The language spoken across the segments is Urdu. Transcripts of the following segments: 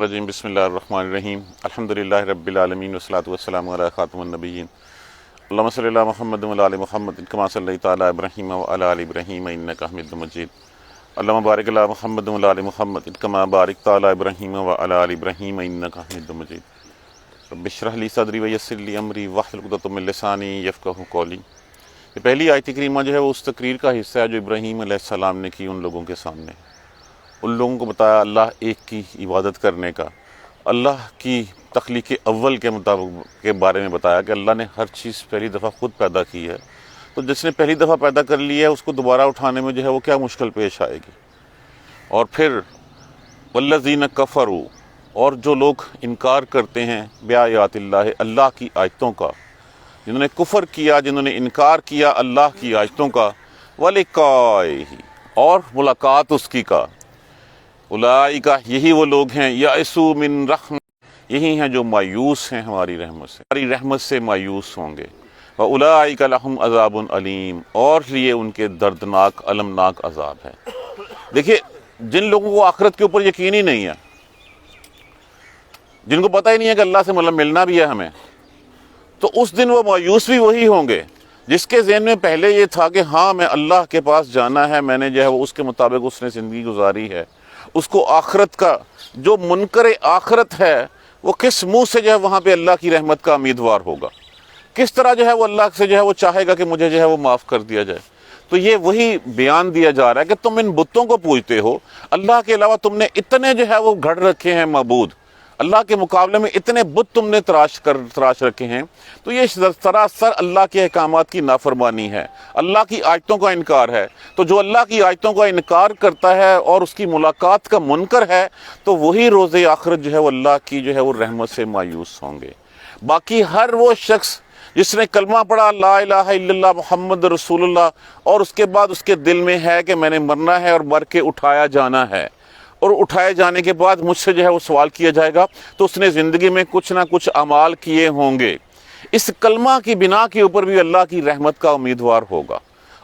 الرجیم بسم اللہ الرحمن الرحیم الحمدللہ رب العالمین والصلاۃ والسلام علی خاتم النبیین اللہم صلی علی محمد وعلی آل محمد کما صلیت علی ابراہیم وعلی آل ابراہیم انک حمید مجید اللہم بارک علی محمد وعلی آل محمد کما بارکت علی ابراہیم وعلی آل ابراہیم انک حمید مجید رب اشرح لی صدری ویسر لی امری واحلل عقدۃ من لسانی یفقہوا قولی۔ یہ پہلی آیت کریمہ جو ہے وہ اس تقریر کا حصہ ہے جو ابراہیم علیہ السلام نے کی ان لوگوں کے سامنے۔ ان لوگوں کو بتایا اللہ ایک کی عبادت کرنے کا، اللہ کی تخلیق اول کے مطابق کے بارے میں بتایا کہ اللہ نے ہر چیز پہلی دفعہ خود پیدا کی ہے، تو جس نے پہلی دفعہ پیدا کر لی ہے اس کو دوبارہ اٹھانے میں جو ہے وہ کیا مشکل پیش آئے گی۔ اور پھر والذین کفروا، اور جو لوگ انکار کرتے ہیں بآیات اللہ، اللہ کی آیتوں کا، جنہوں نے کفر کیا، جنہوں نے انکار کیا اللہ کی آیتوں کا، ولقائہ، اور ملاقات اس کی کا، اولئک، یہی وہ لوگ ہیں، یئسوا من رحمت، یہی ہیں جو مایوس ہیں ہماری رحمت سے، ہماری رحمت سے مایوس ہوں گے، واولئک لہم عذاب علیم، اور لیے ان کے دردناک المناک عذاب ہے۔ دیکھیے، جن لوگوں کو آخرت کے اوپر یقین ہی نہیں ہے، جن کو پتہ ہی نہیں ہے کہ اللہ سے ملنا بھی ہے ہمیں، تو اس دن وہ مایوس بھی وہی ہوں گے جس کے ذہن میں پہلے یہ تھا کہ ہاں میں اللہ کے پاس جانا ہے، میں نے جو ہے وہ اس کے مطابق اس نے زندگی گزاری ہے، اس کو آخرت کا جو منکر آخرت ہے وہ کس منہ سے جو ہے وہاں پہ اللہ کی رحمت کا امیدوار ہوگا، کس طرح جو ہے وہ اللہ سے جو ہے وہ چاہے گا کہ مجھے جو ہے وہ معاف کر دیا جائے۔ تو یہ وہی بیان دیا جا رہا ہے کہ تم ان بتوں کو پوجتے ہو، اللہ کے علاوہ تم نے اتنے جو ہے وہ گھڑ رکھے ہیں معبود، اللہ کے مقابلے میں اتنے بت تم نے تراش رکھے ہیں، تو یہ سراسر اللہ کے احکامات کی نافرمانی ہے، اللہ کی آیتوں کا انکار ہے۔ تو جو اللہ کی آیتوں کا انکار کرتا ہے اور اس کی ملاقات کا منکر ہے، تو وہی روز آخرت جو ہے وہ اللہ کی جو ہے وہ رحمت سے مایوس ہوں گے۔ باقی ہر وہ شخص جس نے کلمہ پڑھا لا الہ الا اللہ محمد رسول اللہ، اور اس کے بعد اس کے دل میں ہے کہ میں نے مرنا ہے اور مر کے اٹھایا جانا ہے، اور اٹھائے جانے کے بعد مجھ سے جو ہے وہ سوال کیا جائے گا، تو اس نے زندگی میں کچھ نہ کچھ اعمال کیے ہوں گے، اس کلمہ کی بنا کے اوپر بھی اللہ کی رحمت کا امیدوار ہوگا۔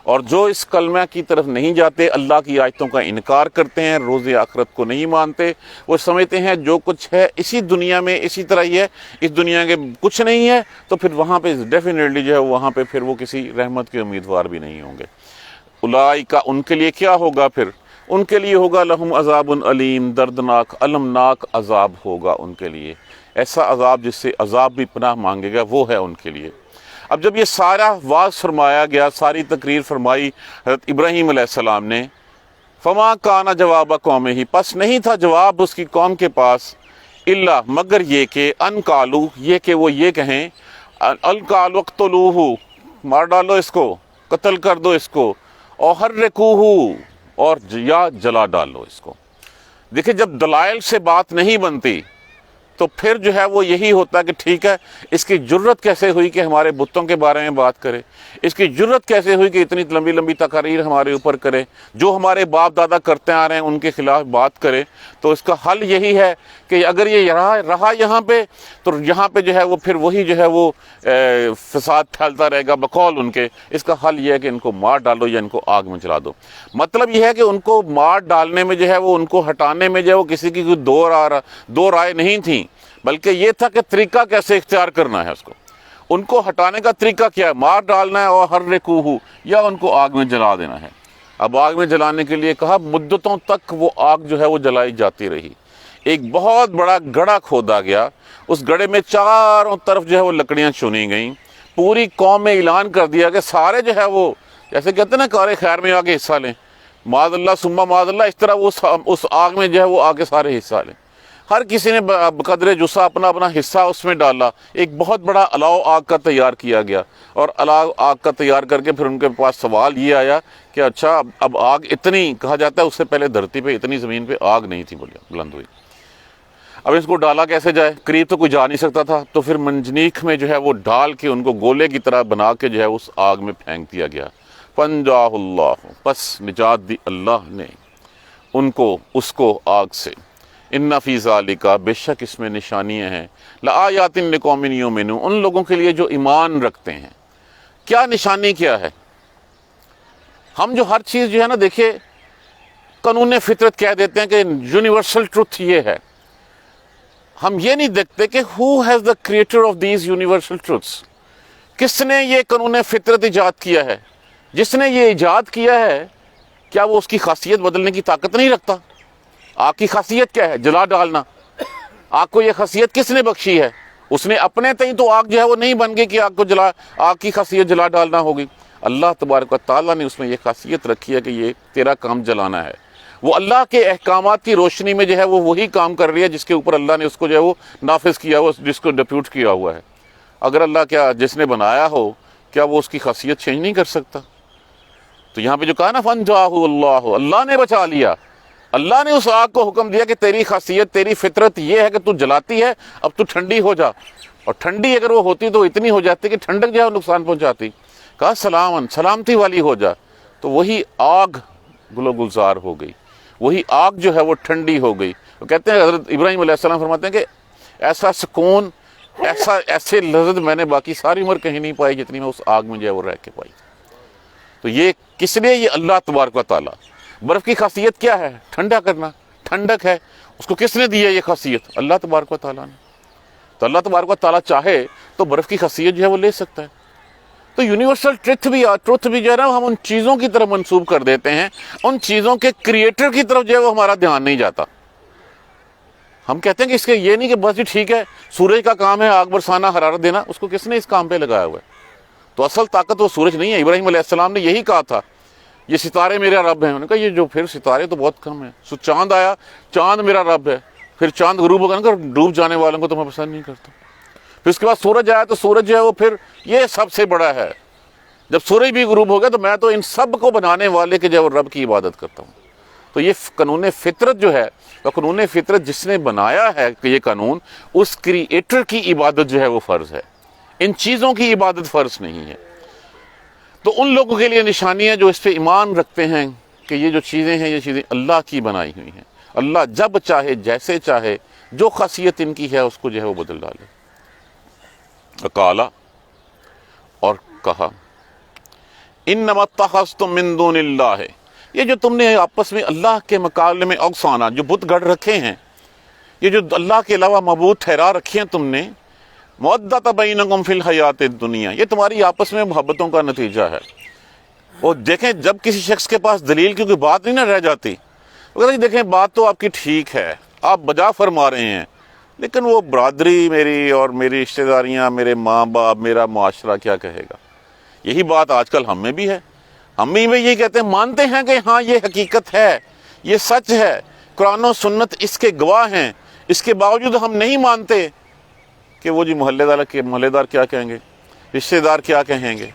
اور جو اس کلمہ کی طرف نہیں جاتے، اللہ کی آیتوں کا انکار کرتے ہیں، روز آخرت کو نہیں مانتے، وہ سمجھتے ہیں جو کچھ ہے اسی دنیا میں اسی طرح ہی ہے، اس دنیا کے کچھ نہیں ہے، تو پھر وہاں پہ ڈیفینیٹلی جو ہے وہاں پہ پھر وہ کسی رحمت کے امیدوار بھی نہیں ہوں گے۔ اولئک، ان کے لیے کیا ہوگا پھر؟ ان کے لیے ہوگا لہم عذاب علیم، دردناک المناک عذاب ہوگا ان کے لیے، ایسا عذاب جس سے عذاب بھی پناہ مانگے گا، وہ ہے ان کے لیے۔ اب جب یہ سارا واعظ فرمایا گیا، ساری تقریر فرمائی حضرت ابراہیم علیہ السلام نے، فما کان جواب قومہ، پس نہیں تھا جواب اس کی قوم کے پاس، الا، مگر یہ کہ ان قالو، یہ کہ وہ یہ کہیں، القالوا اقتلوہ، مار ڈالو اس کو، قتل کر دو اس کو، اور حرقوہ، اور یا جلا ڈالو اس کو۔ دیکھیں، جب دلائل سے بات نہیں بنتی تو پھر جو ہے وہ یہی ہوتا ہے کہ ٹھیک ہے، اس کی جرت کیسے ہوئی کہ ہمارے بتوں کے بارے میں بات کرے، اس کی جرت کیسے ہوئی کہ اتنی لمبی لمبی تقاریر ہمارے اوپر کرے، جو ہمارے باپ دادا کرتے آ رہے ہیں ان کے خلاف بات کرے۔ تو اس کا حل یہی ہے کہ اگر یہ رہا یہاں پہ، تو یہاں پہ جو ہے وہ پھر وہی جو ہے وہ فساد پھیلتا رہے گا بقول ان کے۔ اس کا حل یہ ہے کہ ان کو مار ڈالو یا ان کو آگ میں جلا دو۔ مطلب یہ ہے کہ ان کو مار ڈالنے میں جو ہے وہ، ان کو ہٹانے میں جو ہے وہ کسی کی کوئی دو رائے نہیں تھیں، بلکہ یہ تھا کہ طریقہ کیسے اختیار کرنا ہے اس کو۔ ان کو ہٹانے کا طریقہ کیا ہے؟ مار ڈالنا ہے اور حرقوہ، یا ان کو آگ میں جلا دینا ہے۔ اب آگ میں جلانے کے لیے کہا، مدتوں تک وہ آگ جو ہے وہ جلائی جاتی رہی۔ ایک بہت بڑا گڑھا کھودا گیا، اس گڑھے میں چاروں طرف جو ہے وہ لکڑیاں چنی گئیں، پوری قوم میں اعلان کر دیا کہ سارے جو ہے وہ، جیسے کہتے ہیں نا کار خیر میں آگے حصہ لیں، معاذ اللہ ثم معاذ اللہ، اس طرح وہ اس آگ میں جو ہے وہ آگے سارے حصہ لیں۔ ہر کسی نے بقدر جسہ اپنا اپنا حصہ اس میں ڈالا، ایک بہت بڑا الاؤ آگ کا تیار کیا گیا، اور الاؤ آگ کا تیار کر کے پھر ان کے پاس سوال یہ آیا کہ اچھا اب آگ اتنی، کہا جاتا ہے اس سے پہلے دھرتی پہ اتنی زمین پہ آگ نہیں تھی بلند ہوئی، اب اس کو ڈالا کیسے جائے؟ قریب تو کوئی جا نہیں سکتا تھا، تو پھر منجنیق میں جو ہے وہ ڈال کے ان کو گولے کی طرح بنا کے جو ہے اس آگ میں پھینک دیا گیا۔ فانجاہ اللہ، پس نجات دی اللہ نے ان کو، اس کو آگ سے۔ ان فی ذالک، بے شک اس میں نشانیاں ہیں، لآیات لقوم یؤمنون، ان لوگوں کے لیے جو ایمان رکھتے ہیں۔ کیا نشانی کیا ہے؟ ہم جو ہر چیز جو ہے نا، دیکھیے قانون فطرت کہہ دیتے ہیں کہ یونیورسل ٹروتھ یہ ہے ہم یہ نہیں دیکھتے کہ who has the creator of these universal truths, کس نے یہ قانون فطرت ایجاد کیا ہے. جس نے یہ ایجاد کیا ہے کیا وہ اس کی خاصیت بدلنے کی طاقت نہیں رکھتا؟ آگ کی خاصیت کیا ہے؟ جلا ڈالنا. آگ کو یہ خاصیت کس نے بخشی ہے؟ اس نے اپنے تئیں تو آگ جو ہے وہ نہیں بن گئی کہ آگ کی خاصیت جلا ڈالنا ہوگی. اللہ تبارک و تعالیٰ نے اس میں یہ خاصیت رکھی ہے کہ یہ تیرا کام جلانا ہے. وہ اللہ کے احکامات کی روشنی میں جو ہے وہ وہی کام کر رہی ہے جس کے اوپر اللہ نے اس کو جو ہے وہ نافذ کیا ہوا، جس کو ڈپیوٹ کیا ہوا ہے. اگر اللہ کیا جس نے بنایا ہو کیا وہ اس کی خاصیت چینج نہیں کر سکتا؟ تو یہاں پہ جو کہا نا فَانْجَاهُ اللَّهُ، اللہ نے بچا لیا. اللہ نے اس آگ کو حکم دیا کہ تیری خاصیت، تیری فطرت یہ ہے کہ تو جلاتی ہے، اب تو ٹھنڈی ہو جا. اور ٹھنڈی اگر وہ ہوتی تو اتنی ہو جاتی کہ ٹھنڈک جو ہے نقصان پہنچاتی. کہا سلامن، سلامتی والی ہو جا. تو وہی آگ گلو گلزار ہو گئی، وہی آگ جو ہے وہ ٹھنڈی ہو گئی. وہ کہتے ہیں حضرت ابراہیم علیہ السلام فرماتے ہیں کہ ایسا سکون، ایسے لذت میں نے باقی ساری عمر کہیں نہیں پائی جتنی میں اس آگ میں جو ہے وہ رہ کے پائی. تو یہ کس لیے؟ یہ اللہ تبارک و تعالیٰ. برف کی خاصیت کیا ہے؟ ٹھنڈا کرنا، ٹھنڈک ہے. اس کو کس نے دی ہے یہ خاصیت؟ اللہ تبارک و تعالیٰ نے. تو اللہ تبارک و تعالیٰ چاہے تو برف کی خاصیت جو ہے وہ لے سکتا ہے. تو یونیورسل ٹروتھ بھی جو ہے نا ہم ان چیزوں کی طرف منسوب کر دیتے ہیں، ان چیزوں کے کریٹر کی طرف جو ہے وہ ہمارا دھیان نہیں جاتا. ہم کہتے ہیں کہ اس کے یہ نہیں کہ بس جی ٹھیک ہے سورج کا کام ہے آگ برسانا، حرارت دینا، اس کو کس نے اس کام پہ لگایا ہوا ہے؟ تو اصل طاقت وہ سورج نہیں ہے. ابراہیم علیہ السلام نے یہی کہا تھا یہ ستارے میرا رب ہیں. انہوں نے کہا یہ جو پھر ستارے تو بہت کم ہیں. سو چاند آیا، چاند میرا رب ہے. پھر چاند غروب ہوگا نا، ڈوب جانے والوں کو تو میں پسند نہیں کرتا. پھر اس کے بعد سورج آیا تو سورج جو ہے وہ پھر یہ سب سے بڑا ہے. جب سورج بھی غروب ہوگا تو میں تو ان سب کو بنانے والے کے جو ہے وہ رب کی عبادت کرتا ہوں. تو یہ قانون فطرت جو ہے، تو قانون فطرت جس نے بنایا ہے کہ یہ قانون، اس کریٹر کی عبادت جو ہے وہ فرض ہے. ان چیزوں کی عبادت فرض نہیں ہے. تو ان لوگوں کے لیے نشانی ہے جو اس پہ ایمان رکھتے ہیں کہ یہ جو چیزیں ہیں یہ چیزیں اللہ کی بنائی ہوئی ہیں. اللہ جب چاہے، جیسے چاہے، جو خاصیت ان کی ہے اس کو جو ہے وہ بدل ڈالے. قالا، اور کہا، انما اتخذتم من دون اللہ، یہ جو تم نے آپس میں اللہ کے مقابلے میں اوثانا، جو بت گڑھ رکھے ہیں، یہ جو اللہ کے علاوہ معبود ٹھہرا رکھے ہیں تم نے، مودۃ بینکم فی الحیات الدنیا، یہ تمہاری آپس میں محبتوں کا نتیجہ ہے. اور دیکھیں جب کسی شخص کے پاس دلیل کی کوئی بات نہیں نہ رہ جاتی، اگر دیکھیں بات تو آپ کی ٹھیک ہے، آپ بجا فرما رہے ہیں، لیکن وہ برادری میری اور میری رشتہ داریاں، میرے ماں باپ، میرا معاشرہ کیا کہے گا. یہی بات آج کل ہم میں بھی ہے. ہم بھی یہ کہتے ہیں، مانتے ہیں کہ ہاں یہ حقیقت ہے، یہ سچ ہے، قرآن و سنت اس کے گواہ ہیں، اس کے باوجود ہم نہیں مانتے کہ وہ جی محلے دار کیا کہیں گے، رشتہ دار کیا کہیں گے.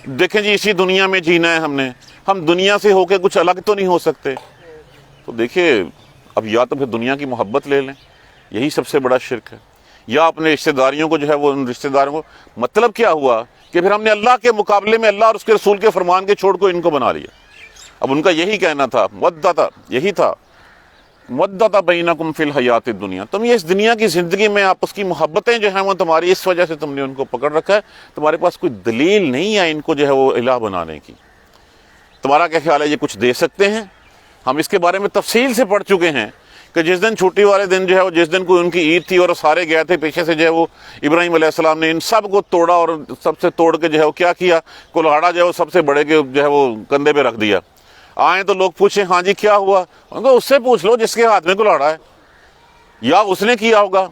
دیکھیں جی اسی دنیا میں جینا ہے ہم دنیا سے ہو کے کچھ الگ تو نہیں ہو سکتے. تو دیکھیے اب یا تو پھر دنیا کی محبت لے لیں، یہی سب سے بڑا شرک ہے، یا اپنے رشتہ داریوں کو جو ہے وہ ان رشتہ داروں کو، مطلب کیا ہوا کہ پھر ہم نے اللہ کے مقابلے میں اللہ اور اس کے رسول کے فرمان کے چھوڑ کو ان کو بنا لیا. اب ان کا یہی کہنا تھا، یہی تھا، مودۃ بینکم فی الحیات الدنیا، تم یہ اس دنیا کی زندگی میں آپس کی محبتیں جو ہیں وہ تمہاری اس وجہ سے تم نے ان کو پکڑ رکھا ہے. تمہارے پاس کوئی دلیل نہیں ہے ان کو جو ہے وہ الہ بنانے کی. تمہارا کیا خیال ہے یہ کچھ دے سکتے ہیں؟ ہم اس کے بارے میں تفصیل سے پڑھ چکے ہیں کہ جس دن چھٹی والے دن جو ہے وہ جس دن کوئی ان کی عید تھی اور سارے گئے تھے پیچھے سے جو ہے وہ ابراہیم علیہ السلام نے ان سب کو توڑا اور سب سے توڑ کے جو ہے وہ کیا کیا، کلہاڑا جو ہے وہ سب سے بڑے کے جو ہے وہ کندھے پہ رکھ دیا. آئیں تو لوگ پوچھیں ہاں جی کیا ہوا، ان کو اس سے پوچھ لو جس کے ہاتھ میں کلہاڑا ہے، یا اس نے کیا ہوگا.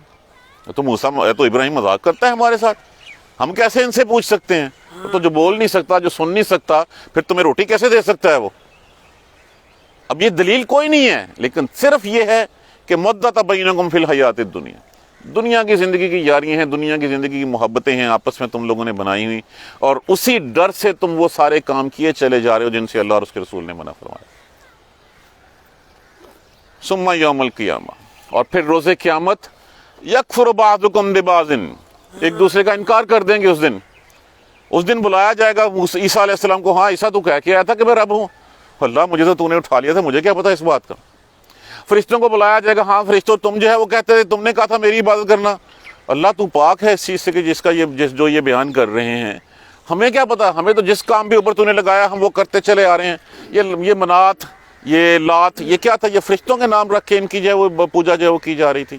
تو تو ابراہیم مذاق کرتا ہے ہمارے ساتھ، ہم کیسے ان سے پوچھ سکتے ہیں؟ تو جو بول نہیں سکتا، جو سن نہیں سکتا، پھر تمہیں روٹی کیسے دے سکتا ہے وہ؟ اب یہ دلیل کوئی نہیں ہے، لیکن صرف یہ ہے کہ مودۃ بینکم فی الحیات الدنیا، دنیا کی زندگی کی یاریاں ہیں، دنیا کی زندگی کی محبتیں ہیں، آپس میں تم لوگوں نے بنائی ہوئی، اور اسی ڈر سے تم وہ سارے کام کیے چلے جا رہے ہو جن سے اللہ اور اس کے رسول نے منع فرمایا. ثم یوم القیامہ، اور پھر روز قیامت، یکفر بعضکم ببعض، ایک دوسرے کا انکار کر دیں گے. اس دن بلایا جائے گا عیسیٰ علیہ السلام کو، ہاں عیسیٰ تو کہہ کے آیا تھا کہ میں رب ہوں. اللہ مجھے تو نے اٹھا لیا تھا، مجھے کیا پتا اس بات کا. فرشتوں کو بلایا جائے گا، ہاں فرشتوں تم جو ہے وہ کہتے تھے، تم نے کہا تھا میری عبادت کرنا. اللہ تو پاک ہے اس چیز سے کہ جس کا جو یہ بیان کر رہے ہیں، ہمیں کیا پتا، ہمیں تو جس کام کے اوپر تو نے لگایا ہم وہ کرتے چلے آ رہے ہیں. یہ منات، یہ لات، یہ کیا تھا؟ یہ فرشتوں کے نام رکھ کے ان کی جو ہے وہ پوجا جو ہے وہ کی جا رہی تھی.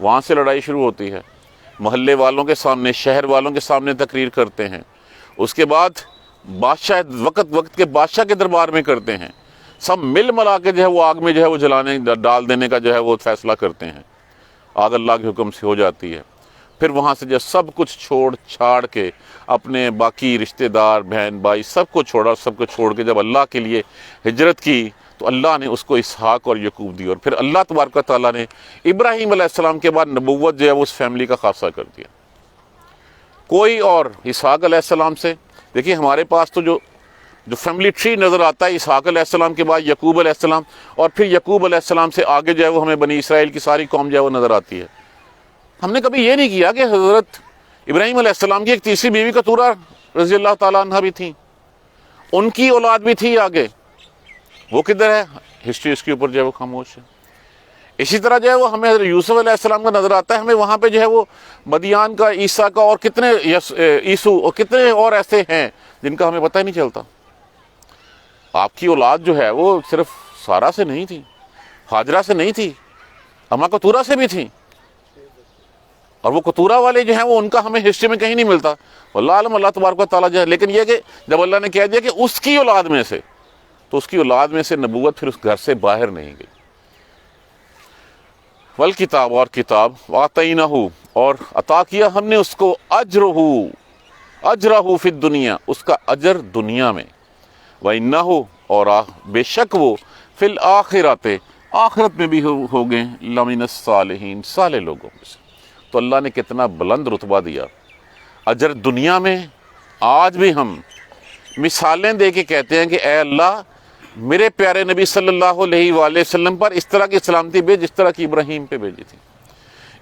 وہاں سے لڑائی شروع ہوتی ہے، محلے والوں کے سامنے، شہر والوں کے سامنے تقریر کرتے ہیں، اس کے بعد بادشاہ وقت کے بادشاہ کے دربار میں کرتے ہیں، سب مل ملا کے جو ہے وہ آگ میں جو ہے وہ جلانے ڈال دینے کا جو ہے وہ فیصلہ کرتے ہیں، آگ اللہ کے حکم سے ہو جاتی ہے۔ پھر وہاں سے جو سب کچھ چھوڑ چھاڑ کے اپنے باقی رشتہ دار بہن بھائی سب کو چھوڑا، سب کو چھوڑ کے جب اللہ کے لیے ہجرت کی تو اللہ نے اس کو اسحاق اور یعقوب دی، اور پھر اللہ تبارک و تعالیٰ نے ابراہیم علیہ السلام کے بعد نبوت جو ہے وہ اس فیملی کا خاصہ کر دیا۔ کوئی اور اسحاق علیہ السلام سے دیکھیے ہمارے پاس تو جو فیملی ٹری نظر آتا ہے، اسحاق علیہ السلام کے بعد یعقوب علیہ السلام، اور پھر یعقوب علیہ السلام سے آگے جو ہے وہ ہمیں بنی اسرائیل کی ساری قوم جو ہے وہ نظر آتی ہے۔ ہم نے کبھی یہ نہیں کیا کہ حضرت ابراہیم علیہ السلام کی ایک تیسری بیوی قطورہ رضی اللہ تعالیٰ عنہ بھی تھیں، ان کی اولاد بھی تھی آگے، وہ کدھر ہے؟ ہسٹری اس کے اوپر جو ہے وہ خاموش ہے۔ اسی طرح جو ہے وہ ہمیں حضرت یوسف علیہ السلام کا نظر آتا ہے، ہمیں وہاں پہ جو ہے وہ مدیان کا، عیسیٰ کا، اور کتنے عیسو اور کتنے اور ایسے ہیں جن کا ہمیں پتہ ہی نہیں چلتا۔ آپ کی اولاد جو ہے وہ صرف سارہ سے نہیں تھی، ہاجرہ سے نہیں تھی، اماں قطورہ سے بھی تھی، اور وہ قطورہ والے جو ہیں وہ ان کا ہمیں ہسٹری میں کہیں نہیں ملتا، واللہ عالم، اللہ تبارک و تعالیٰ جو ہے۔ لیکن یہ کہ جب اللہ نے کہہ دیا کہ اس کی اولاد میں سے، تو اس کی اولاد میں سے نبوت پھر اس گھر سے باہر نہیں گئی۔ والکتاب، اور کتاب، وآتیناہ، اور عطا کیا ہم نے اس کو اجرہ فی الدنیا، اس کا اجر دنیا میں، وانہ، اور بے شک وہ فی الآخرۃ، آخرت میں بھی ہو گئے لمن الصالحین، صالح لوگوں میں سے۔ تو اللہ نے کتنا بلند رتبہ دیا، اجر دنیا میں۔ آج بھی ہم مثالیں دے کے کہتے ہیں کہ اے اللہ میرے پیارے نبی صلی اللہ علیہ وآلہ وسلم پر اس طرح کی سلامتی بھیج جس طرح کی ابراہیم پہ بھیجی تھی،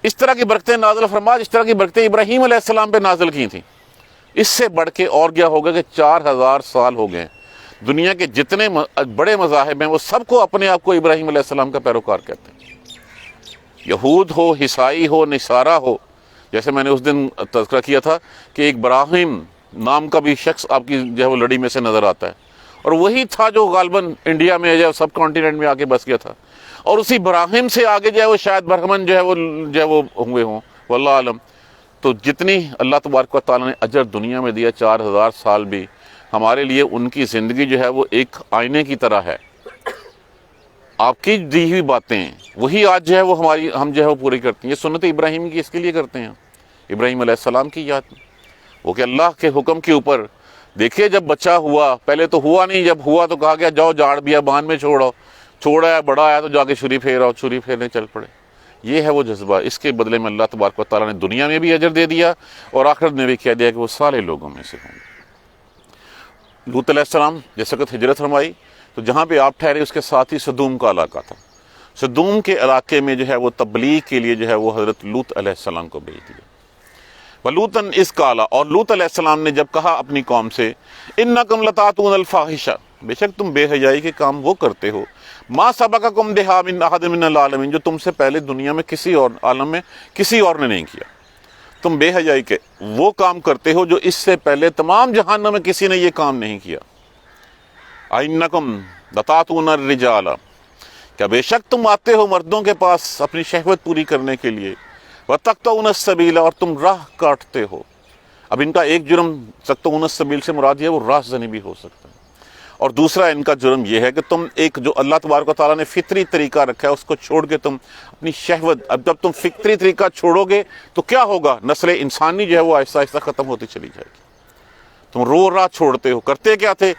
اس طرح کی برکتیں نازل فرما جس طرح کی برکتیں ابراہیم علیہ السلام پہ نازل کی تھیں۔ اس سے بڑھ کے اور کیا ہوگا کہ 4000 سال ہو گئے، دنیا کے جتنے بڑے مذاہب ہیں وہ سب کو اپنے آپ کو ابراہیم علیہ السلام کا پیروکار کہتے ہیں، یہود ہو، عیسائی ہو، نصارہ ہو۔ جیسے میں نے اس دن تذکرہ کیا تھا کہ ایک براہیم نام کا بھی شخص آپ کی جو ہے وہ لڑی میں سے نظر آتا ہے، اور وہی تھا جو غالباً انڈیا میں جو سب کانٹیننٹ میں آ کے بس گیا تھا، اور اسی براہیم سے آگے جو ہے وہ شاید برہمن جو ہے وہ ہوئے ہوں، واللہ عالم۔ تو جتنی اللہ تبارک و تعالیٰ نے اجر دنیا میں دیا، 4000 سال بھی ہمارے لیے ان کی زندگی جو ہے وہ ایک آئینے کی طرح ہے۔ آپ کی دی ہوئی باتیں وہی آج جو ہے وہ ہم جو ہے وہ پوری کرتے ہیں۔ یہ سنت ابراہیم کی اس کے لیے کرتے ہیں، ابراہیم علیہ السلام کی یاد میں، وہ کہ اللہ کے حکم کے اوپر دیکھیے جب بچہ ہوا، پہلے تو ہوا نہیں، جب ہوا تو کہا گیا جاؤ جاڑ بیا بان میں چھوڑو، چھوڑا ہے بڑا ہے تو جا کے چھری پھیراؤ، چھری پھیرنے چل پڑے۔ یہ ہے وہ جذبہ، اس کے بدلے میں اللہ تبارک و تعالیٰ نے دنیا میں بھی اجر دے دیا اور آخرت میں بھی کہہ دیا کہ وہ صالح لوگوں میں سے ہوں گے۔ لوط علیہ السلام جس وقت ہجرت فرمائی تو جہاں پہ آپ ٹھہرے اس کے ساتھ ہی سدوم کا علاقہ تھا، سدوم کے علاقے میں جو ہے وہ تبلیغ کے لیے جو ہے وہ حضرت لوط علیہ السلام کو بھیج دیا۔ وَلُوطًا إِذْ قَالَ، اور لوط علیہ السلام نے جب کہا اپنی قوم سے، إِنَّكُمْ لَتَأْتُونَ الْفَاحِشَةَ، بے شک تم بے حیائی کے کام وہ کرتے ہو، مَا سَبَقَكُمْ بِهَا مِنْ أَحَدٍ مِنَ الْعَالَمِينَ، جو تم سے پہلے دنیا میں کسی اور عالم میں کسی اور نے نہیں کیا۔ تم بے حیائی کے وہ کام کرتے ہو جو اس سے پہلے تمام جہانوں میں کسی نے یہ کام نہیں کیا۔ أَإِنَّكُمْ لَتَأْتُونَ الرِّجَالَ، کیا بے شک تم آتے ہو مردوں کے پاس اپنی شہوت پوری کرنے کے لیے، وَتَقْطَعُونَ السَّبِيلَ، اور تم راہ کاٹتے ہو۔ اب ان کا ایک جرم تقطعون السبیل سے مراد یہ وہ راہ زنی بھی ہو سکتا ہے، اور دوسرا ان کا جرم یہ ہے کہ تم ایک جو اللہ تبارک و تعالیٰ نے فطری طریقہ رکھا ہے اس کو چھوڑ کے تم اپنی شہوت، اب جب تم فطری طریقہ چھوڑو گے تو کیا ہوگا؟ نسل انسانی جو ہے وہ آہستہ آہستہ ختم ہوتی چلی جائے گی۔ تم راہ چھوڑتے ہو، کرتے کیا تھے؟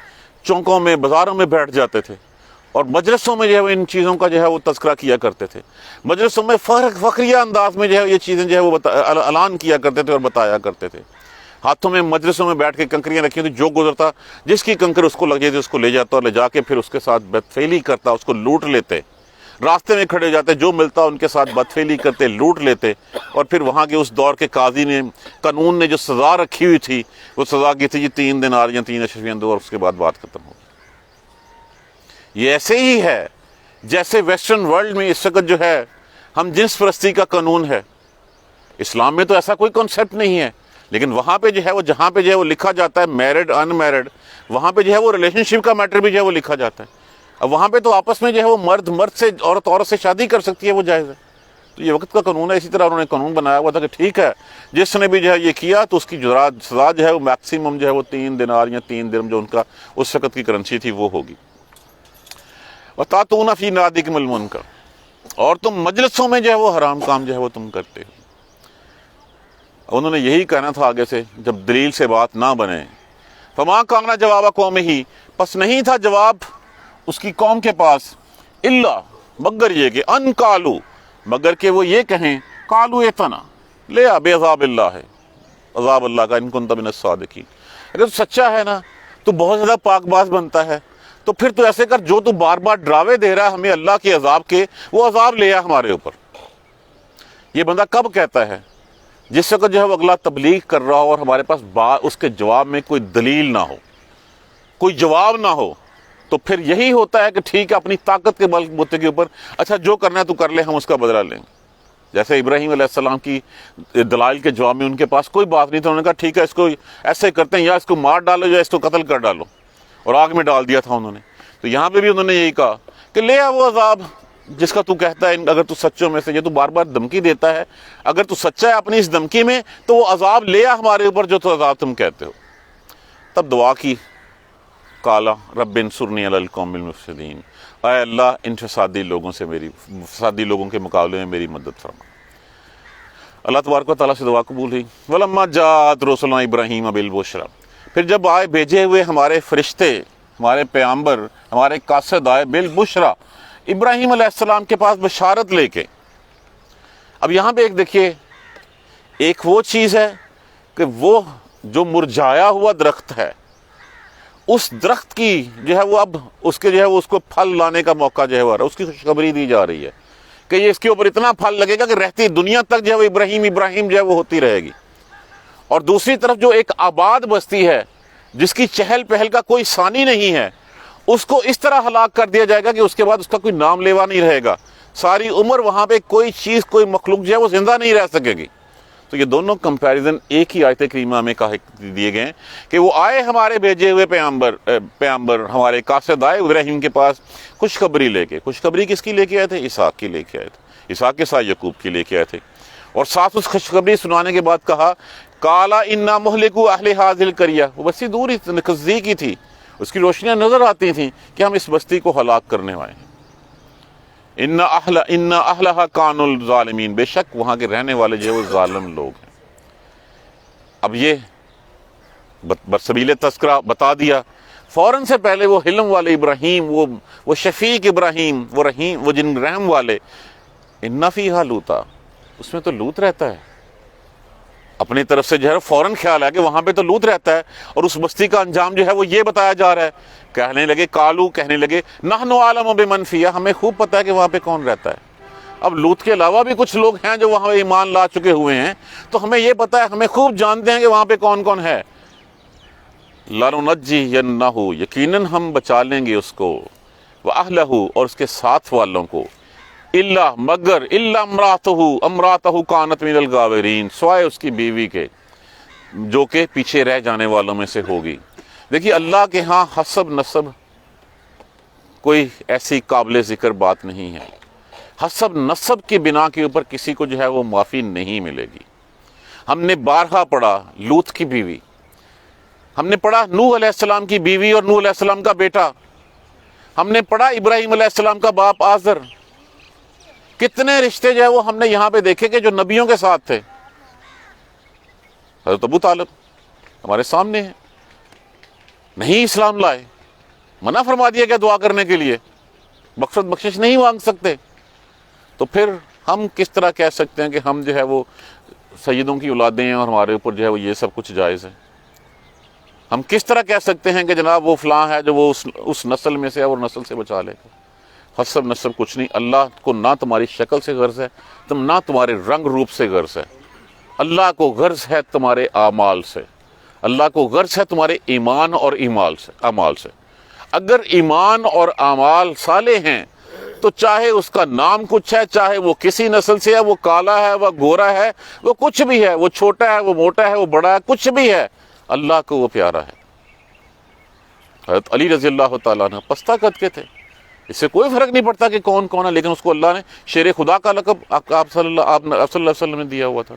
چوکوں میں، بازاروں میں بیٹھ جاتے تھے اور مجلسوں میں جو ہے وہ ان چیزوں کا جو ہے وہ تذکرہ کیا کرتے تھے، مجلسوں میں فخریہ انداز میں جو ہے یہ چیزیں جو ہے وہ اعلان کیا کرتے تھے اور بتایا کرتے تھے۔ ہاتھوں میں مجلسوں میں بیٹھ کے کنکریاں رکھی تھی، جو گزرتا جس کی کنکر اس کو لگ جاتی اس کو لے جاتا اور لے جا کے پھر اس کے ساتھ بدفعلی کرتا، اس کو لوٹ لیتے، راستے میں کھڑے جاتے، جو ملتا ان کے ساتھ بدفعلی کرتے، لوٹ لیتے، اور پھر وہاں کے اس دور کے قاضی نے، قانون نے جو سزا رکھی ہوئی تھی وہ سزا کی تھی 3 دینار یا 3 اشرفیاں دو، اور اس کے بعد بات ختم ہو گئی۔ یہ ایسے ہی ہے جیسے ویسٹرن ورلڈ میں اس وقت جو ہے ہم جنس پرستی کا قانون ہے۔ اسلام میں تو ایسا کوئی کنسیپٹ نہیں ہے، لیکن وہاں پہ جو ہے وہ جہاں پہ جو ہے وہ لکھا جاتا ہے میرڈ ان میرڈ، وہاں پہ جو ہے وہ ریلیشن شپ کا میٹر بھی جو ہے وہ لکھا جاتا ہے۔ اب وہاں پہ تو آپس میں جو ہے وہ مرد سے، عورت سے شادی کر سکتی ہے، وہ جائز ہے۔ تو یہ وقت کا قانون ہے. اسی طرح انہوں نے قانون بنایا ہوا تھا کہ ٹھیک ہے جس نے بھی جو ہے یہ کیا تو اس کی سزا جو ہے وہ میکسیمم جو ہے وہ 3 دینار یا 3 درہم جو ان کا اس وقت کی کرنسی تھی وہ ہوگی. وَتَأْتُونَ فِي نَادِكُمُ الْمُنكَرَ, اور تم مجلسوں میں جو ہے وہ حرام کام جو ہے وہ تم کرتے ہو. انہوں نے یہی کہنا تھا آگے سے جب دلیل سے بات نہ بنے. فَمَا كَانَ جَوَابَ قَوْمِهِ, پس نہیں تھا جواب اس کی قوم کے پاس, الا مگر یہ کہ ان قالوا, مگر کہ وہ یہ کہیں, قالوا اتنا لے بے عذاب اللہ ہے, عذاب اللہ کا, ان کنت من الصادقین, اگر تو سچا ہے نا تو بہت زیادہ پاک باز بنتا ہے تو پھر تو ایسے کر, جو تو بار بار ڈراوے دے رہا ہے ہمیں اللہ کے عذاب کے, وہ عذاب لے آ ہمارے اوپر. یہ بندہ کب کہتا ہے؟ جس وقت جو ہے وہ اگلا تبلیغ کر رہا ہو اور ہمارے پاس اس کے جواب میں کوئی دلیل نہ ہو, کوئی جواب نہ ہو, تو پھر یہی ہوتا ہے کہ ٹھیک ہے اپنی طاقت کے بل بوتے کے اوپر اچھا جو کرنا ہے تو کر لے, ہم اس کا بدلہ لیں گے. جیسے ابراہیم علیہ السلام کی دلائل کے جواب میں ان کے پاس کوئی بات نہیں تھی, انہوں نے کہا ٹھیک ہے اس کو ایسے کرتے ہیں, یا اس کو مار ڈالو یا اس کو قتل کر ڈالو, اور آگ میں ڈال دیا تھا انہوں نے. تو یہاں پہ بھی انہوں نے یہی کہا کہ لے آ وہ عذاب جس کا تو کہتا ہے, اگر تو سچوں میں سے, یہ تو بار بار دھمکی دیتا ہے, اگر تو سچا ہے اپنی اس دھمکی میں تو وہ عذاب لے آ ہمارے اوپر جو تو عذاب تم کہتے ہو. تب دعا کی, قالا رب انصرنی علی القوم المفسدین, اے اللہ ان فسادی لوگوں سے فسادی لوگوں کے مقابلے میں میری مدد فرما. اللہ تبارک و تعالیٰ سے دعا قبول ہوئی. ولما جاءت رسلنا ابراہیم بالبشری, پھر جب آئے بھیجے ہوئے ہمارے فرشتے, ہمارے پیغمبر, ہمارے قاصد آئے بالبشری, ابراہیم علیہ السلام کے پاس بشارت لے کے. اب یہاں پہ ایک دیکھیے, ایک وہ چیز ہے کہ وہ جو مرجھایا ہوا درخت ہے, اس درخت کی جو ہے وہ اب اس کے جو ہے وہ اس کو پھل لانے کا موقع جو ہے وہ اس کی خوشخبری دی جا رہی ہے کہ یہ اس کے اوپر اتنا پھل لگے گا کہ رہتی دنیا تک جو ہے وہ ابراہیم جو ہے وہ ہوتی رہے گی. اور دوسری طرف جو ایک آباد بستی ہے جس کی چہل پہل کا کوئی ثانی نہیں ہے, اس کو اس طرح ہلاک کر دیا جائے گا کہ اس کے بعد اس کا کوئی نام لیوا نہیں رہے گا, ساری عمر وہاں پہ کوئی چیز, کوئی مخلوق جو ہے وہ زندہ نہیں رہ سکے گی. تو یہ دونوں کمپیریزن ایک ہی آیت کریمہ میں دیے گئے ہیں کہ وہ آئے ہمارے بھیجے ہوئے پیغمبر ہمارے قاصد آئے ابراہیم کے پاس خوشخبری لے کے. خوشخبری کس کی لے کے آئے تھے؟ اسحاق کی لے کے آئے تھے, اسحاق کے ساتھ یعقوب کی لے کے آئے تھے. اور ساتھ اس خوشخبری سنانے کے بعد کہا قالا انا مہلکو اہل ہذہ القریہ, وہ بستی دور ہی نزدیک ہی تھی, اس کی روشنیاں نظر آتی تھیں کہ ہم اس بستی کو ہلاک کرنے والے ہیں. ان اہلھا کانوا الظالمین, بے شک وہاں کے رہنے والے جو ہے وہ ظالم لوگ ہیں. اب یہ برسبیل تذکرہ بتا دیا, فوراً سے پہلے وہ حلم والے ابراہیم, وہ شفیق ابراہیم, وہ رحیم, وہ جن رحم والے, ان فیہا لوطا, اس میں تو لوط رہتا ہے. اپنی طرف سے جو ہے فوراً خیال ہے کہ وہاں پہ تو لوط رہتا ہے, اور اس بستی کا انجام جو ہے وہ یہ بتایا جا رہا ہے. کہنے لگے کہنے لگے نحن اعلم بمن فیہا, ہمیں خوب پتہ ہے کہ وہاں پہ کون رہتا ہے. اب لوط کے علاوہ بھی کچھ لوگ ہیں جو وہاں ایمان لا چکے ہوئے ہیں, تو ہمیں یہ پتہ ہے, ہمیں خوب جانتے ہیں کہ وہاں پہ کون کون ہے. لَنُنَجِّيَنَّهُ, یقیناً ہم بچا لیں گے اس کو, وَأَهْلَهُ, اور اس کے ساتھ والوں کو, الا مگر, الا امراتہ کانت من الغابرین, سوائے اس کی بیوی کے جو کہ پیچھے رہ جانے والوں میں سے ہوگی. دیکھیے اللہ کے ہاں حسب نسب کوئی ایسی قابل ذکر بات نہیں ہے. حسب نسب کی بنا کے اوپر کسی کو جو ہے وہ معافی نہیں ملے گی. ہم نے بارہا پڑھا لوط کی بیوی, ہم نے پڑھا نوح علیہ السلام کی بیوی اور نوح علیہ السلام کا بیٹا, ہم نے پڑھا ابراہیم علیہ السلام کا باپ آزر. کتنے رشتے جو ہے وہ ہم نے یہاں پہ دیکھے کہ جو نبیوں کے ساتھ تھے. حضرت ابو طالب ہمارے سامنے ہیں, نہیں اسلام لائے, منع فرما دیا گیا دعا کرنے کے لیے, بخشش نہیں مانگ سکتے. تو پھر ہم کس طرح کہہ سکتے ہیں کہ ہم جو ہے وہ سیدوں کی اولادیں ہیں اور ہمارے اوپر جو ہے وہ یہ سب کچھ جائز ہے؟ ہم کس طرح کہہ سکتے ہیں کہ جناب وہ فلاں ہے جو وہ اس نسل میں سے ہے اور نسل سے بچا لے گا؟ حسب نسب کچھ نہیں. اللہ کو نہ تمہاری شکل سے غرض ہے, نہ تمہارے رنگ روپ سے غرض ہے. اللہ کو غرض ہے تمہارے اعمال سے, اللہ کو غرض ہے تمہارے ایمان اور اعمال سے. اگر ایمان اور اعمال صالح ہیں تو چاہے اس کا نام کچھ ہے, چاہے وہ کسی نسل سے ہے, وہ کالا ہے, وہ گورا ہے, وہ کچھ بھی ہے, وہ چھوٹا ہے, وہ موٹا ہے, وہ بڑا ہے, کچھ بھی ہے, اللہ کو وہ پیارا ہے. حضرت علی رضی اللہ تعالیٰ عنہ پستہ قد کے تھے, اس سے کوئی فرق نہیں پڑتا کہ کون کون ہے، لیکن اس کو اللہ نے شیر خدا کا لقب آپ صلی اللہ علیہ وسلم نے دیا ہوا تھا،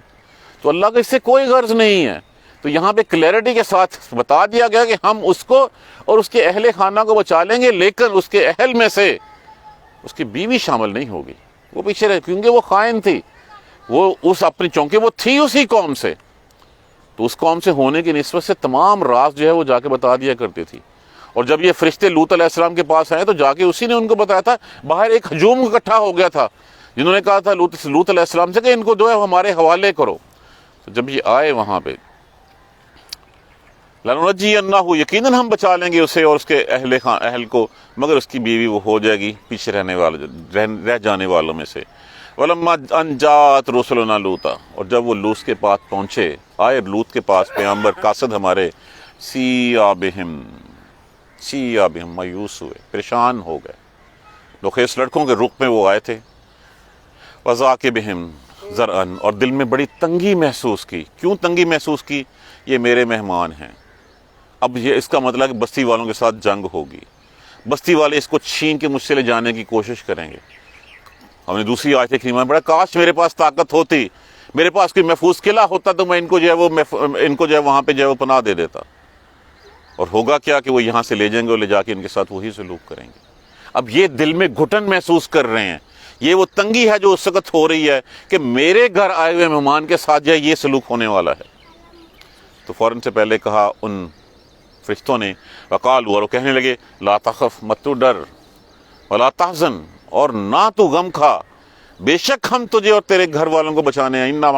تو اللہ کا اس سے کوئی غرض نہیں ہے۔ تو یہاں پہ کلیئرٹی کے ساتھ بتا دیا گیا کہ ہم اس کو اور اس کے اہل خانہ کو بچا لیں گے، لیکن اس کے اہل میں سے اس کی بیوی شامل نہیں ہوگی، وہ پیچھے رہے، کیونکہ وہ خائن تھی، وہ اس اپنی چونکہ وہ تھی اسی قوم سے، تو اس قوم سے ہونے کی نسبت سے تمام راز جو ہے وہ جا کے بتا دیا کرتی تھی۔ اور جب یہ فرشتے لوط علیہ السلام کے پاس آئے تو جا کے اسی نے ان کو بتایا تھا، باہر ایک ہجوم اکٹھا ہو گیا تھا جنہوں نے کہا تھا لوط علیہ السلام سے کہ ان کو جو ہے ہمارے حوالے کرو۔ تو جب یہ آئے وہاں پہ لَنُنَجِّيَنَّهُ، یقیناً ہم بچا لیں گے اسے اور اس کے اہل کو، مگر اس کی بیوی وہ ہو جائے گی پیچھے رہ جانے والوں میں سے۔ وَلَمَّا أَن جَاءَتْ رُسُلُنَا لُوطًا، اور جب وہ لوط کے پاس پہنچے، آئے لوط کے پاس پیغمبر قاصد ہمارے، سِیَّا بِهِم، مایوس ہوئے، پریشان ہو گئے، نوخیس لڑکوں کے رخ میں وہ آئے تھے۔ وَضَاقَ بِهِمْ ذَرْعًا، اور دل میں بڑی تنگی محسوس کی۔ کیوں تنگی محسوس کی؟ یہ میرے مہمان ہیں، اب یہ اس کا مطلب کہ بستی والوں کے ساتھ جنگ ہوگی، بستی والے اس کو چھین کے مجھ سے لے جانے کی کوشش کریں گے۔ ہم نے دوسری آیت کریمہ میں پڑھا، کاش میرے پاس طاقت ہوتی، میرے پاس کوئی محفوظ قلعہ ہوتا تو میں ان کو جو ہے وہاں پہ جو ہے وہ پناہ دے دیتا۔ اور ہوگا کیا کہ وہ یہاں سے لے جائیں گے اور لے جا کے ان کے ساتھ وہی سلوک کریں گے۔ اب یہ دل میں گھٹن محسوس کر رہے ہیں، یہ وہ تنگی ہے جو اس وقت ہو رہی ہے کہ میرے گھر آئے ہوئے مہمان کے ساتھ جو ہے یہ سلوک ہونے والا ہے۔ تو فوراً سے پہلے کہا ان فرشتوں نے، وقالوا، اور وہ کہنے لگے، لا تخف، مت تو ڈر، ولا تحزن، اور نہ تو غم کھا، بے شک ہم تجھے اور تیرے گھر والوں کو بچانے ہیں، انا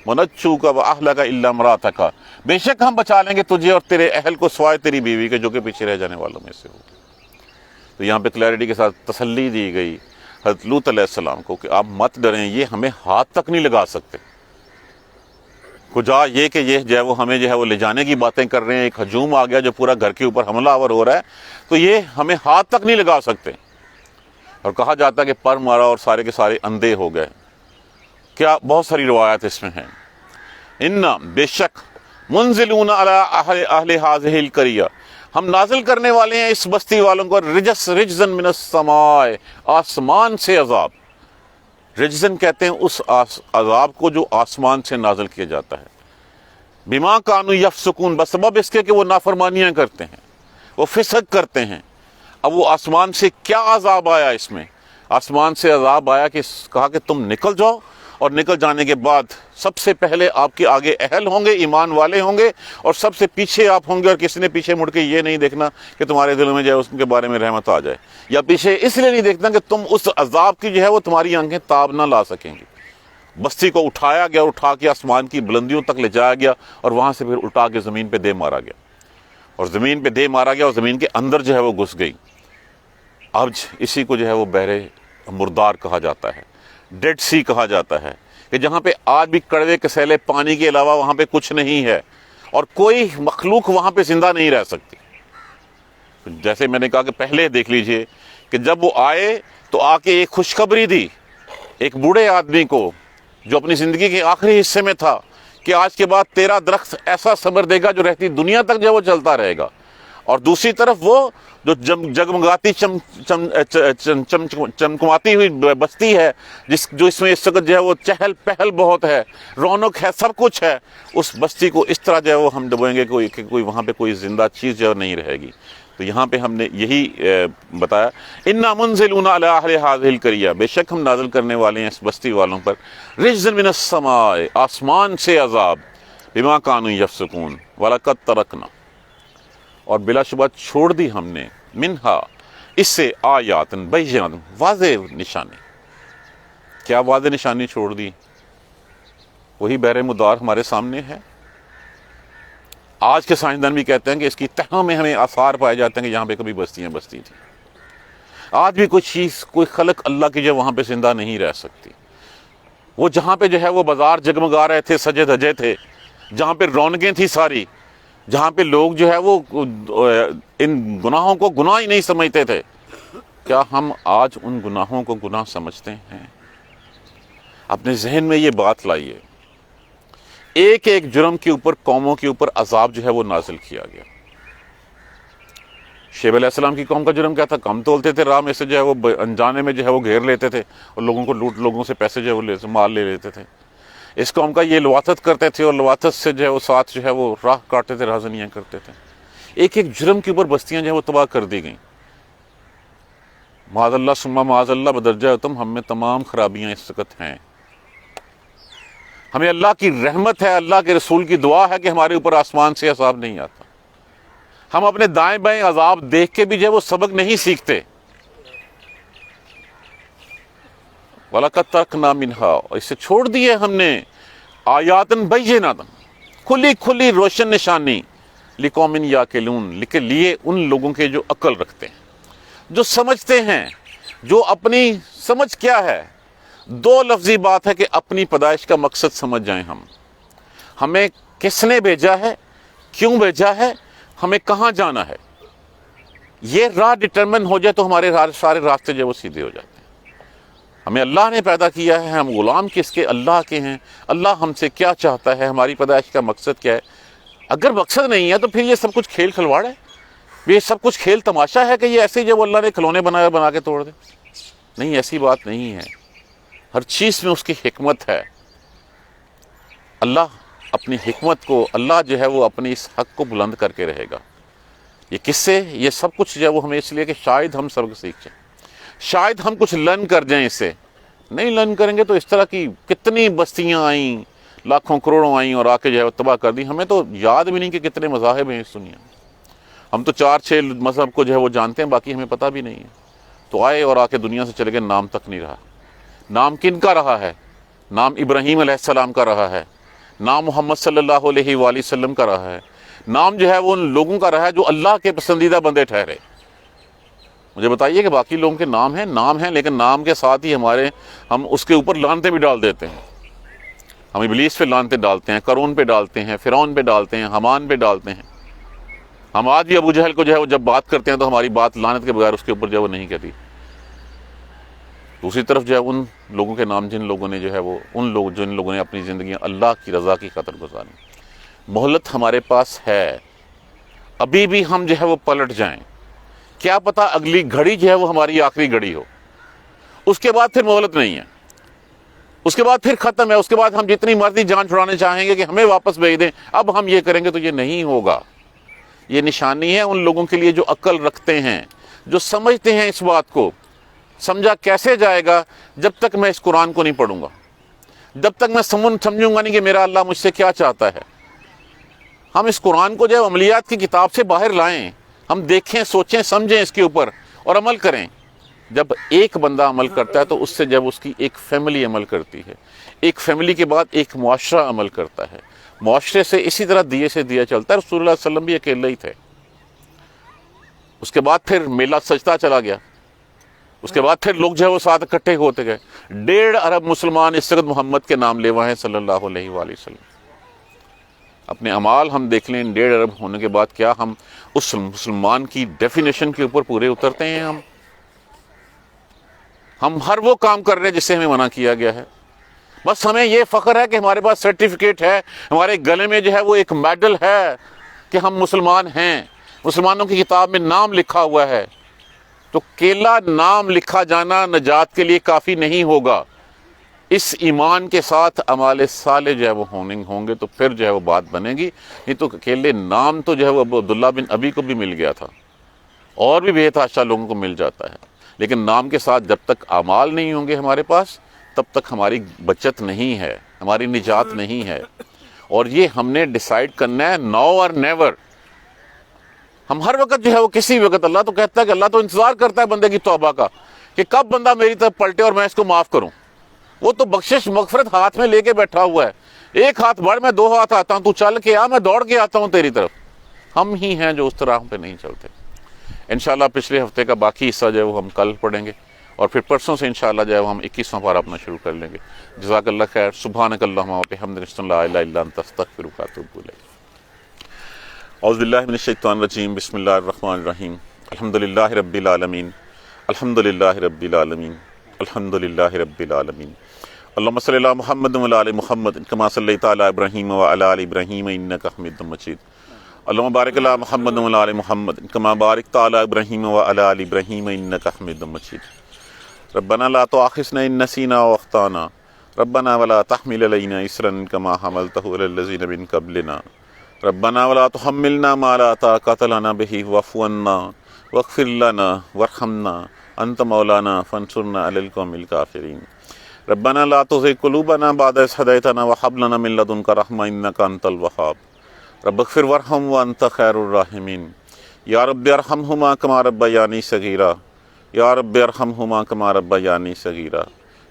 منجوک واہلک الا امراتک، بے شک ہم بچا لیں گے تجھے اور تیرے اہل کو سوائے تیری بیوی کے جو کہ پیچھے رہ جانے والوں میں سے ہوگی۔ تو یہاں پہ کلیئرٹی کے ساتھ تسلی دی گئی حضرت لوط علیہ السلام کو کہ آپ مت ڈریں، یہ ہمیں ہاتھ تک نہیں لگا سکتے۔ کجا یہ کہ یہ جو ہے وہ ہمیں جو ہے وہ لے جانے کی باتیں کر رہے ہیں، ایک ہجوم آ گیا جو پورا گھر کے اوپر حملہ آور ہو رہا ہے، تو یہ ہمیں ہاتھ تک نہیں لگا سکتے۔ اور کہا جاتا ہے کہ پر مارا اور سارے کے سارے اندھے ہو گئے۔ کیا بہت ساری روایات اس میں ہیں۔ انا، بے شک، منزلون علی اہل ہذہ القریہ، ہم نازل کرنے والے ہیں اس بستی والوں کو، رجزا من السماء، آسمان سے عذاب۔ رجزن کہتے ہیں اس عذاب کو جو آسمان سے نازل کیا جاتا ہے۔ بما کانوا یفسقون، بسبب اس کے کہ وہ نافرمانیاں کرتے ہیں، وہ فسق کرتے ہیں۔ اب وہ آسمان سے کیا عذاب آیا؟ اس میں آسمان سے عذاب آیا کہ کہا کہ تم نکل جاؤ، اور نکل جانے کے بعد سب سے پہلے آپ کے آگے اہل ہوں گے، ایمان والے ہوں گے، اور سب سے پیچھے آپ ہوں گے، اور کسی نے پیچھے مڑ کے یہ نہیں دیکھنا کہ تمہارے دل میں جو ہے اس کے بارے میں رحمت آ جائے، یا پیچھے اس لیے نہیں دیکھنا کہ تم اس عذاب کی جو ہے وہ تمہاری آنکھیں تاب نہ لا سکیں گی۔ بستی کو اٹھایا گیا، اٹھا کے آسمان کی بلندیوں تک لے جایا گیا، اور وہاں سے پھر اٹھا کے زمین پہ دے مارا گیا، اور زمین پہ دے مارا گیا، اور زمین کے اندر جو ہے وہ گھس گئی۔ اب اسی کو جو ہے وہ بحر مردار کہا جاتا ہے، ڈیڈ سی کہا جاتا ہے، کہ جہاں پہ آج بھی کڑوے کسیلے پانی کے علاوہ وہاں پہ کچھ نہیں ہے، اور کوئی مخلوق وہاں پہ زندہ نہیں رہ سکتی۔ جیسے میں نے کہا کہ پہلے دیکھ لیجئے کہ جب وہ آئے تو آ کے ایک خوشخبری دی ایک بوڑھے آدمی کو جو اپنی زندگی کے آخری حصے میں تھا، کہ آج کے بعد تیرا درخت ایسا ثمر دے گا جو رہتی دنیا تک جو ہے وہ چلتا رہے گا۔ اور دوسری طرف وہ جو جگمگاتی چمکماتی ہوئی بستی ہے، جو اس میں اس وقت جو ہے وہ چہل پہل بہت ہے، رونق ہے، سب کچھ ہے، اس بستی کو اس طرح جو ہے وہ ہم ڈبوئیں گے کہ کوئی وہاں پہ کوئی زندہ چیز جو نہیں رہے گی۔ تو یہاں پہ ہم نے یہی بتایا، انا منزلون علی اہل ہذہ القریہ، بے شک ہم نازل کرنے والے ہیں اس بستی والوں پر، رجزا من السماء، آسمان سے عذاب، بما کانوا یفسقون، وَلَقَدْ تَرَکْنَا، اور بلا شبہ چھوڑ دی ہم نے، منہا، اس سے، آیات بینات، واضح نشانی۔ کیا واضح نشانی چھوڑ دی؟ وہی بحر مدار ہمارے سامنے ہے۔ آج کے سائنسدان بھی کہتے ہیں کہ اس کی تہہ میں ہمیں آثار پائے جاتے ہیں کہ یہاں پہ کبھی بستیاں بستی تھی۔ آج بھی کوئی چیز، کوئی خلق اللہ کی جو وہاں پہ زندہ نہیں رہ سکتی۔ وہ جہاں پہ جو ہے وہ بازار جگمگا رہے تھے، سجے دھجے تھے، جہاں پہ رونقیں تھی ساری، جہاں پہ لوگ جو ہے وہ ان گناہوں کو گناہ ہی نہیں سمجھتے تھے، کیا ہم آج ان گناہوں کو گناہ سمجھتے ہیں؟ اپنے ذہن میں یہ بات لائیے، ایک ایک جرم کے اوپر قوموں کے اوپر عذاب جو ہے وہ نازل کیا گیا۔ شعیب علیہ السلام کی قوم کا جرم کیا تھا؟ کم تولتے تھے، راہ میں سے جو ہے وہ انجانے میں جو ہے وہ گھیر لیتے تھے اور لوگوں کو لوگوں سے پیسے جو ہے وہ مال لے لیتے تھے۔ اس قوم کا یہ لواطت کرتے تھے اور لواطت سے جو ہے وہ ساتھ جو ہے وہ راہ کاٹتے تھے، راہزنیاں کرتے تھے۔ ایک ایک جرم کے اوپر بستیاں جو ہے وہ تباہ کر دی گئیں۔ معاذ اللہ ثم معاذ اللہ بدرجہ اتم ہم میں تمام خرابیاں اس وقت ہیں۔ ہمیں اللہ کی رحمت ہے، اللہ کے رسول کی دعا ہے کہ ہمارے اوپر آسمان سے عذاب نہیں آتا۔ ہم اپنے دائیں بائیں عذاب دیکھ کے بھی جو ہے وہ سبق نہیں سیکھتے۔ وَلَقَدْ تَرَكْنَا مِنْهَا، اور اسے چھوڑ دیے ہم نے آیاتن بیناتن، کھلی کھلی روشن نشانی، لِقَوْمٍ یَعْقِلُونَ، کے لیے ان لوگوں کے جو عقل رکھتے ہیں، جو سمجھتے ہیں، جو اپنی سمجھ کیا ہے؟ دو لفظی بات ہے کہ اپنی پیدائش کا مقصد سمجھ جائیں ہم، ہمیں کس نے بھیجا ہے، کیوں بھیجا ہے، ہمیں کہاں جانا ہے۔ یہ راہ ڈٹرمن ہو جائے تو ہمارے سارے راستے جو وہ سیدھے ہو جاتے ہیں۔ ہمیں اللہ نے پیدا کیا ہے، ہم غلام کس کے؟ اللہ کے ہیں۔ اللہ ہم سے کیا چاہتا ہے، ہماری پیدائش کا مقصد کیا ہے؟ اگر مقصد نہیں ہے تو پھر یہ سب کچھ کھیل کھلواڑ ہے، یہ سب کچھ کھیل تماشا ہے کہ یہ ایسے جب اللہ نے کھلونے بنا کے توڑ دے۔ نہیں، ایسی بات نہیں ہے، ہر چیز میں اس کی حکمت ہے۔ اللہ اپنی حکمت کو، اللہ جو ہے وہ اپنی اس حق کو بلند کر کے رہے گا۔ یہ کس سے؟ یہ سب کچھ جو ہے وہ ہمیں اس لیے کہ شاید ہم سبق سیکھ جائیں، شاید ہم کچھ لرن کر جائیں اس سے۔ نہیں لرن کریں گے تو اس طرح کی کتنی بستیاں آئیں، لاکھوں کروڑوں آئیں اور آ کے جو ہے وہ تباہ کر دی۔ ہمیں تو یاد بھی نہیں کہ کتنے مذاہب ہیں اس دنیا میں۔ ہم تو 4-6 مذہب کو جو ہے وہ جانتے ہیں، باقی ہمیں پتہ بھی نہیں ہے۔ تو آئے اور آ کے دنیا سے چلے گئے، نام تک نہیں رہا۔ نام کن کا رہا ہے؟ نام ابراہیم علیہ السلام کا رہا ہے، نام محمد صلی اللہ علیہ وآلہ وسلم کا رہا ہے، نام جو ہے وہ ان لوگوں کا رہا ہے جو اللہ کے پسندیدہ بندے ٹھہرے۔ مجھے بتائیے کہ باقی لوگوں کے نام ہیں لیکن نام کے ساتھ ہی ہم اس کے اوپر لعنتیں بھی ڈال دیتے ہیں۔ ہم ابلیس پہ لعنتیں ڈالتے ہیں، قارون پہ ڈالتے ہیں، فرعون پہ ڈالتے ہیں، حامان پہ ڈالتے ہیں۔ ہم آج بھی ابو جہل کو جو ہے وہ جب بات کرتے ہیں تو ہماری بات لعنت کے بغیر اس کے اوپر جو ہے وہ نہیں کہتی۔ دوسری طرف جو ہے ان لوگوں کے نام جن لوگوں نے جو ہے وہ جن لوگوں نے اپنی زندگیاں اللہ کی رضا کی خاطر گزاری۔ مہلت ہمارے پاس ہے، ابھی بھی ہم جو ہے وہ پلٹ جائیں، کیا پتہ اگلی گھڑی جو ہے وہ ہماری آخری گھڑی ہو، اس کے بعد پھر مہلت نہیں ہے، اس کے بعد پھر ختم ہے۔ اس کے بعد ہم جتنی مرضی جان چھڑانے چاہیں گے کہ ہمیں واپس بھیج دیں، اب ہم یہ کریں گے تو یہ نہیں ہوگا۔ یہ نشانی ہے ان لوگوں کے لیے جو عقل رکھتے ہیں، جو سمجھتے ہیں۔ اس بات کو سمجھا کیسے جائے گا؟ جب تک میں اس قرآن کو نہیں پڑھوں گا، جب تک میں سمجھوں گا نہیں کہ میرا اللہ مجھ سے کیا چاہتا ہے۔ ہم اس قرآن کو جو ہے عملیات کی کتاب سے باہر لائیں، ہم دیکھیں، سوچیں، سمجھیں اس کے اوپر اور عمل کریں۔ جب ایک بندہ عمل کرتا ہے تو اس سے جب اس کی ایک فیملی عمل کرتی ہے، ایک فیملی کے بعد ایک معاشرہ عمل کرتا ہے، معاشرے سے اسی طرح دیے سے دیا چلتا ہے۔ رسول اللہ صلی اللہ علیہ وسلم بھی اکیلے ہی تھے، اس کے بعد پھر میلہ سجدہ چلا گیا، اس کے بعد پھر لوگ جو ہے وہ ساتھ اکٹھے ہوتے گئے۔ 1.5 ارب مسلمان اس وقت محمد کے نام لیوا ہیں صلی اللہ علیہ وآلہ وسلم۔ اپنے اعمال ہم دیکھ لیں، 1.5 ارب ہونے کے بعد کیا ہم اس مسلمان کی ڈیفینیشن کے اوپر پورے اترتے ہیں؟ ہم ہر وہ کام کر رہے ہیں جس سے ہمیں منع کیا گیا ہے۔ بس ہمیں یہ فخر ہے کہ ہمارے پاس سرٹیفکیٹ ہے، ہمارے گلے میں جو ہے وہ ایک میڈل ہے کہ ہم مسلمان ہیں، مسلمانوں کی کتاب میں نام لکھا ہوا ہے۔ تو کیلا نام لکھا جانا نجات کے لیے کافی نہیں ہوگا، اس ایمان کے ساتھ اعمال صالح جو ہے وہ ہوں گے تو پھر جو ہے وہ بات بنے گی۔ نہیں تو اکیلے نام تو جو ہے وہ ابو عبداللہ بن ابی کو بھی مل گیا تھا، اور بھی بے تحاشا لوگوں کو مل جاتا ہے، لیکن نام کے ساتھ جب تک اعمال نہیں ہوں گے ہمارے پاس تب تک ہماری بچت نہیں ہے، ہماری نجات نہیں ہے۔ اور یہ ہم نے ڈیسائیڈ کرنا ہے، ناؤ اور نیور۔ ہم ہر وقت جو ہے وہ کسی وقت، اللہ تو کہتا ہے کہ اللہ تو انتظار کرتا ہے بندے کی توبہ کا کہ کب بندہ میری طرف پلٹے اور میں اس کو معاف کروں۔ وہ تو بخشش مغفرت ہاتھ میں لے کے بیٹھا ہوا ہے، ایک ہاتھ بڑھ میں 2 ہاتھ آتا ہوں، تو چل کے آ، میں دوڑ کے آتا ہوں تیری طرف۔ ہم ہی ہیں جو اس طرح پہ نہیں چلتے۔ انشاءاللہ پچھلے ہفتے کا باقی حصہ جو ہے وہ ہم کل پڑھیں گے، اور پھر پرسوں سے انشاءاللہ جو ہے وہ ہم 21واں پارہ اپنا شروع کر لیں گے۔ جزاک اللہ خیر۔ سبحانک اللہم و بحمدک، اشہد ان لا الہ الا انت، استغفرک و اتوب الیک۔ اعوذ باللہ من الشیطان الرجیم، بسم اللہ الرحمن الرحیم۔ الحمدللہ رب العالمین، الحمدللہ رب العالمین، الحمدللہ رب العالمین۔ اللہم صلی علی محمد وعلی آل محمد کما صلیت علی ابراہیم وعلی آل ابراہیم انک حمید مجید۔ اللهم بارک علی محمد وعلی آل محمد کما بارکت علی ابراہیم وعلی آل ابراہیم انک حمید مجید ربنا لا تؤاخذنا ان نسینا واخطانا ربنا ولا تحمل علینا اصرا کما حملته علی الذین من قبلنا ربنا ولا تحملنا ما لا طاقة لنا به واعف عنا واغفر لنا وارحمنا انت مولانا فانصرنا علی القوم الکافرین ربنا لا تزغ قلوبنا بعد إذ هديتنا وهب لنا من لدنك رحمة إنك أنت الوهاب رب اغفر وارحم وأنت خير الراحمين يا رب ارحمهما كما ربياني صغيرا يا رب ارحمهما كما ربياني صغيرا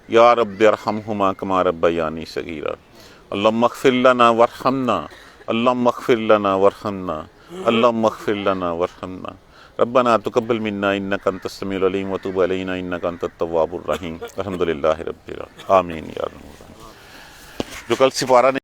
يا رب ارحمهما كما ربياني صغيرا اللهم اغفر لنا وارحمنا اللهم اغفر لنا وارحمنا اللهم اغفر لنا وارحمنا ربنا تقبل منا انك انت السميع العليم وتب علينا انك انت التواب الرحيم الحمد للہ رب العالمین آمین یا رب العالمین۔ جو کل سپارہ نے